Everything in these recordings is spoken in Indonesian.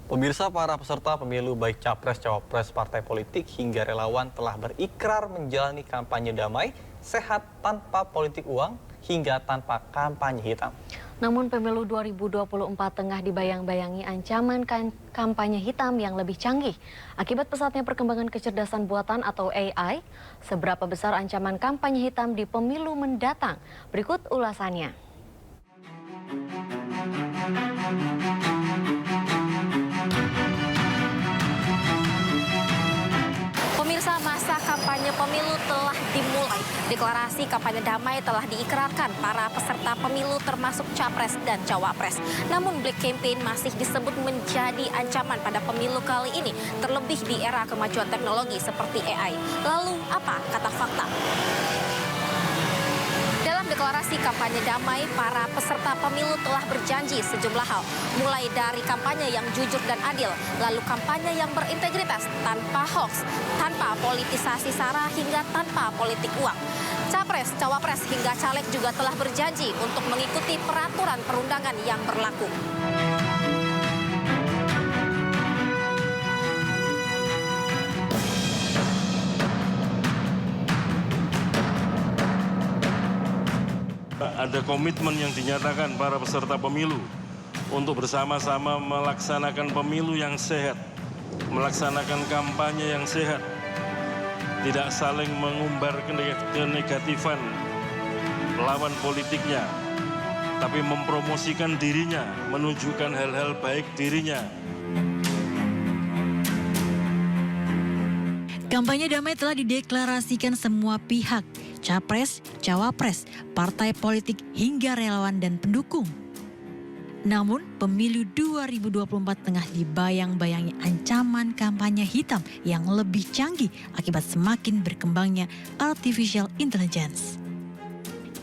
Pemirsa, para peserta pemilu baik capres-cawapres partai politik hingga relawan telah berikrar menjalani kampanye damai, sehat tanpa politik uang hingga tanpa kampanye hitam. Namun pemilu 2024 tengah dibayang-bayangi ancaman kampanye hitam yang lebih canggih. Akibat pesatnya perkembangan kecerdasan buatan atau AI, seberapa besar ancaman kampanye hitam di pemilu mendatang? Berikut ulasannya. Pemirsa, masa kampanye pemilu telah dimulai. Deklarasi kampanye damai telah diikrarkan para peserta pemilu termasuk capres dan cawapres. Namun black campaign masih disebut menjadi ancaman pada pemilu kali ini, terlebih di era kemajuan teknologi seperti AI. Lalu apa kata fakta? Dalam deklarasi kampanye damai, para peserta pemilu telah berjanji sejumlah hal, mulai dari kampanye yang jujur dan adil, lalu kampanye yang berintegritas, tanpa hoax, tanpa politisasi sara hingga tanpa politik uang. Capres, cawapres hingga caleg juga telah berjanji untuk mengikuti peraturan perundangan yang berlaku. Ada komitmen yang dinyatakan para peserta pemilu untuk bersama-sama melaksanakan pemilu yang sehat, melaksanakan kampanye yang sehat, tidak saling mengumbar kenegatifan lawan politiknya, tapi mempromosikan dirinya, menunjukkan hal-hal baik dirinya. Kampanye damai telah dideklarasikan semua pihak, capres, cawapres, partai politik hingga relawan dan pendukung. Namun, pemilu 2024 tengah dibayang-bayangi ancaman kampanye hitam yang lebih canggih akibat semakin berkembangnya artificial intelligence.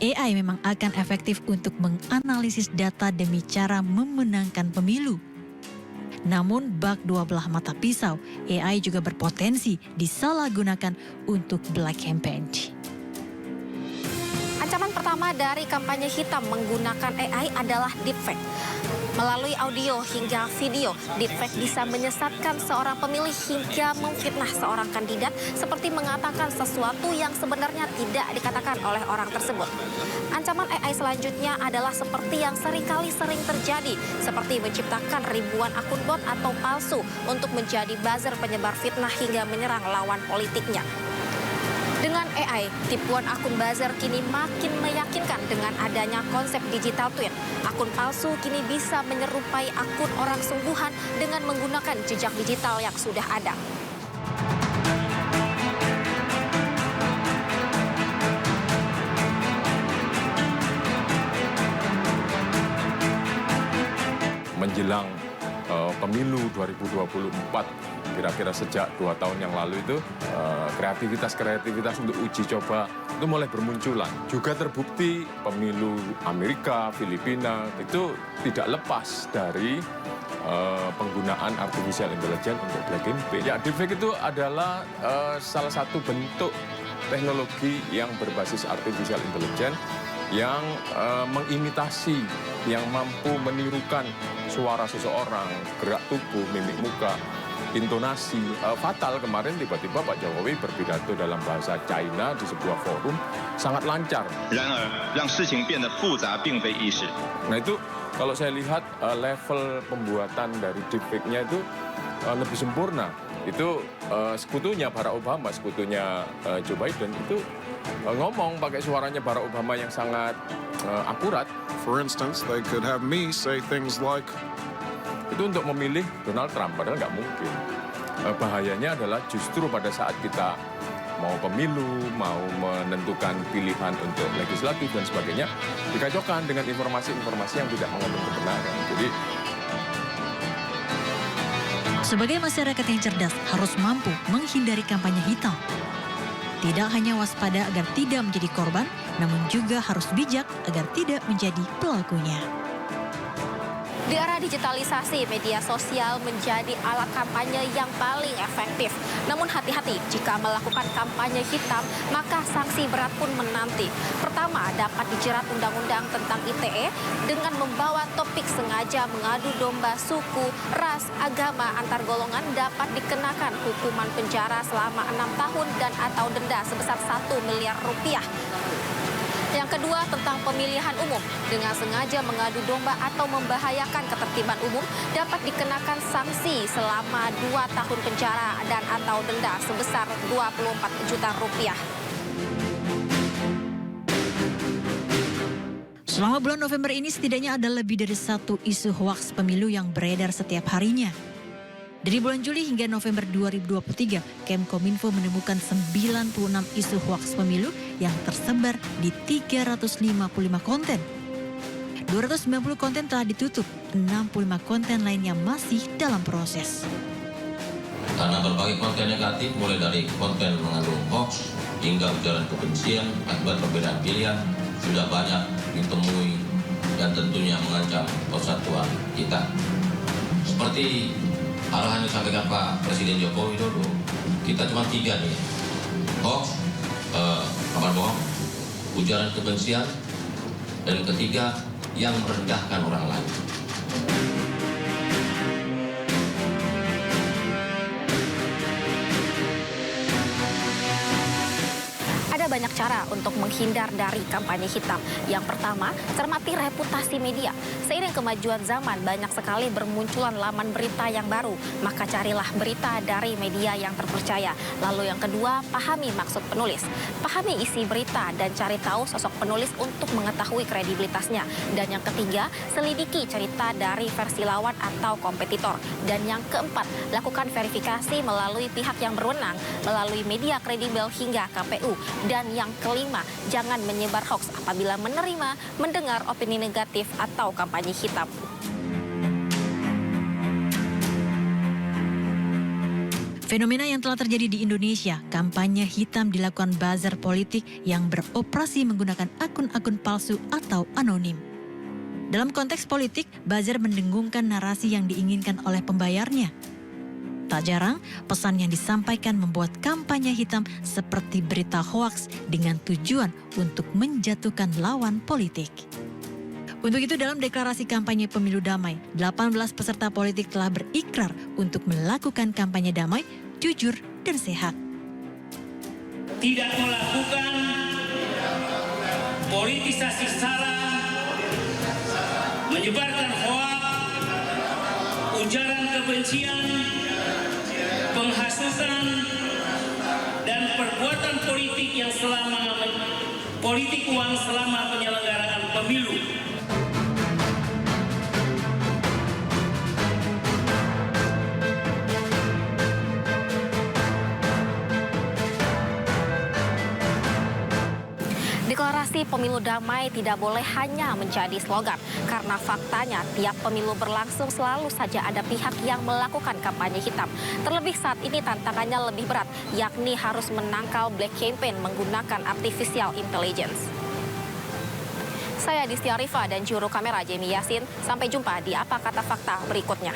AI memang akan efektif untuk menganalisis data demi cara memenangkan pemilu. Namun bak dua belah mata pisau, AI juga berpotensi disalahgunakan untuk black campaign. Ancaman pertama dari kampanye hitam menggunakan AI adalah deepfake. Melalui audio hingga video, deepfake bisa menyesatkan seorang pemilih hingga memfitnah seorang kandidat seperti mengatakan sesuatu yang sebenarnya tidak dikatakan oleh orang tersebut. Ancaman AI selanjutnya adalah seperti yang sering terjadi, seperti menciptakan ribuan akun bot atau palsu untuk menjadi buzzer penyebar fitnah hingga menyerang lawan politiknya. Dengan AI, tipuan akun buzzer kini makin meyakinkan dengan adanya konsep digital twin. Akun palsu kini bisa menyerupai akun orang sungguhan dengan menggunakan jejak digital yang sudah ada. Menjelang pemilu 2024, kira-kira sejak 2 tahun yang lalu itu kreativitas untuk uji coba itu mulai bermunculan. Juga terbukti pemilu Amerika, Filipina itu tidak lepas dari penggunaan artificial intelligence untuk black campaign. Ya, deepfake itu adalah salah satu bentuk teknologi yang berbasis artificial intelligence yang mengimitasi, yang mampu menirukan suara seseorang, gerak tubuh, mimik muka, intonasi. Fatal kemarin tiba-tiba Pak Jokowi berpidato dalam bahasa China di sebuah forum sangat lancar. Nah itu kalau saya lihat level pembuatan dari deepfake-nya itu lebih sempurna. Itu sekutunya Barack Obama, sekutunya Joe Biden itu ngomong pakai suaranya Barack Obama yang sangat akurat. For instance, they could have me say things like, itu untuk memilih Donald Trump, padahal nggak mungkin. Bahayanya adalah justru pada saat kita mau pemilu, mau menentukan pilihan untuk legislatif dan sebagainya, dikacaukan dengan informasi-informasi yang tidak mengandung kebenaran. Jadi, sebagai masyarakat yang cerdas harus mampu menghindari kampanye hitam. Tidak hanya waspada agar tidak menjadi korban, namun juga harus bijak agar tidak menjadi pelakunya. Di era digitalisasi, media sosial menjadi alat kampanye yang paling efektif. Namun hati-hati, jika melakukan kampanye hitam, maka sanksi berat pun menanti. Pertama, dapat dijerat Undang-Undang tentang ITE dengan membawa topik sengaja mengadu domba suku, ras, agama, antar golongan dapat dikenakan hukuman penjara selama 6 tahun dan atau denda sebesar 1 miliar rupiah. Yang kedua, tentang pemilihan umum. Dengan sengaja mengadu domba atau membahayakan ketertiban umum dapat dikenakan sanksi selama 2 tahun penjara dan atau denda sebesar 24 juta rupiah. Selama bulan November ini setidaknya ada lebih dari 1 isu hoaks pemilu yang beredar setiap harinya. Dari bulan Juli hingga November 2023, Kemkominfo menemukan 96 isu hoaks pemilu yang tersebar di 355 konten. 290 konten telah ditutup, 65 konten lainnya masih dalam proses. Karena berbagai konten negatif mulai dari konten mengandung hoax hingga ujaran kebencian akibat perbedaan pilihan sudah banyak ditemui dan tentunya mengancam persatuan kita. Seperti arahan yang disampaikan Pak Presiden Joko Widodo, kita cuma 3 nih, hoax, kabar bohong, ujaran kebencian, dan ketiga yang merendahkan orang lain. Ada banyak cara untuk menghindar dari kampanye hitam. Yang pertama, cermati reputasi media. Seiring kemajuan zaman, banyak sekali bermunculan laman berita yang baru. Maka carilah berita dari media yang terpercaya. Lalu yang kedua, pahami maksud penulis. Pahami isi berita dan cari tahu sosok penulis untuk mengetahui kredibilitasnya. Dan yang ketiga, selidiki cerita dari versi lawan atau kompetitor. Dan yang keempat, lakukan verifikasi melalui pihak yang berwenang, melalui media kredibel hingga KPU. Dan yang kelima, jangan menyebar hoax apabila menerima, mendengar opini negatif atau kampanye hitam. Fenomena yang telah terjadi di Indonesia, kampanye hitam dilakukan buzzer politik yang beroperasi menggunakan akun-akun palsu atau anonim. Dalam konteks politik, buzzer mendengungkan narasi yang diinginkan oleh pembayarnya. Tak jarang, pesan yang disampaikan membuat kampanye hitam seperti berita hoaks dengan tujuan untuk menjatuhkan lawan politik. Untuk itu dalam deklarasi kampanye pemilu damai, 18 peserta politik telah berikrar untuk melakukan kampanye damai, jujur, dan sehat. Tidak melakukan politisasi sara, menyebarkan hoaks, ujaran kebencian, penghasutan, dan perbuatan politik yang politik uang selama penyelenggaraan pemilu. Deklarasi pemilu damai tidak boleh hanya menjadi slogan, karena faktanya tiap pemilu berlangsung selalu saja ada pihak yang melakukan kampanye hitam. Terlebih saat ini tantangannya lebih berat, yakni harus menangkal black campaign menggunakan artificial intelligence. Saya Distia Rifa dan juru kamera Jamie Yasin. Sampai jumpa di Apa Kata Fakta berikutnya.